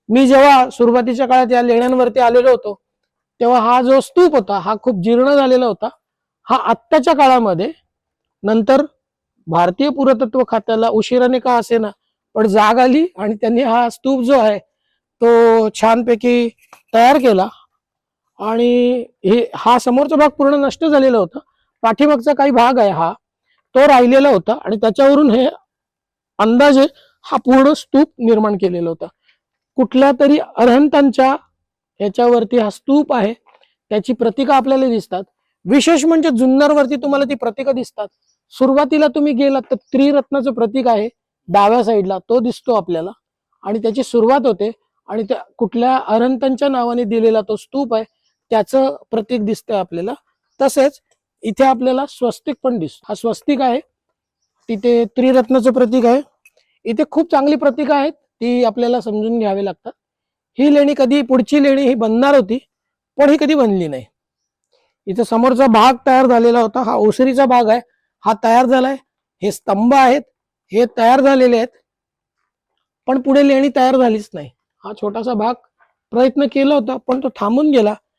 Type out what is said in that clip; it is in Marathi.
मी जेव्हा सुरुवातीच्या काळात या लेण्यांवरती आलेलो होतो तेव्हा हा जो स्तूप होता हा खूप जीर्ण झालेला होता. हा आत्ताच्या काळामध्ये नंतर भारतीय पुरातत्व खात्याला उशिराने का असेना पण जाग आली आणि त्यांनी हा स्तूप जो आहे तो छानपैकी तयार केला. आणि हा समोरचा भाग पूर्ण नष्ट झालेला होता. पाठीमागचा काही भाग आहे हा तो राहिलेला होता आणि त्याच्यावरून हे अंदाजे हा पूर्ण स्तूप निर्माण केलेला होता. कुठल्या तरी अरहंतांच्या ह्याच्यावरती हा स्तूप आहे. त्याची प्रतिका आपल्याला दिसतात. विशेष म्हणजे जुन्नरवरती तुम्हाला ती प्रतिका दिसतात. सुरुवातीला तुम्ही गेलात तर त्रिरत्नाचं प्रतीक आहे डाव्या साईडला तो दिसतो आपल्याला आणि त्याची सुरुवात होते आणि त्या कुठल्या अरहंतांच्या नावाने दिलेला तो स्तूप आहे त्याचं प्रतीक दिसतंय आपल्याला. तसेच इथे आपल्याला स्वस्तिक पण दिसतो. हा स्वस्तिक आहे, तिथे त्रिरत्नाचं प्रतीक आहे. इथे खूप चांगली प्रतीक आहेत ती आपल्याला समजून घ्यावी लागतात. ही लेणी कधी पुढची लेणी ही बनणार होती पण ही कधी बनली नाही. इथे समोरचा भाग तयार झालेला होता, हा ओसरीचा भाग आहे, हा तयार झालाय. हे स्तंभ आहेत हे तयार झालेले आहेत पण पुढे लेणी तयार झालीच नाही. हा छोटासा भाग प्रयत्न केला होता पण तो थांबून गेला.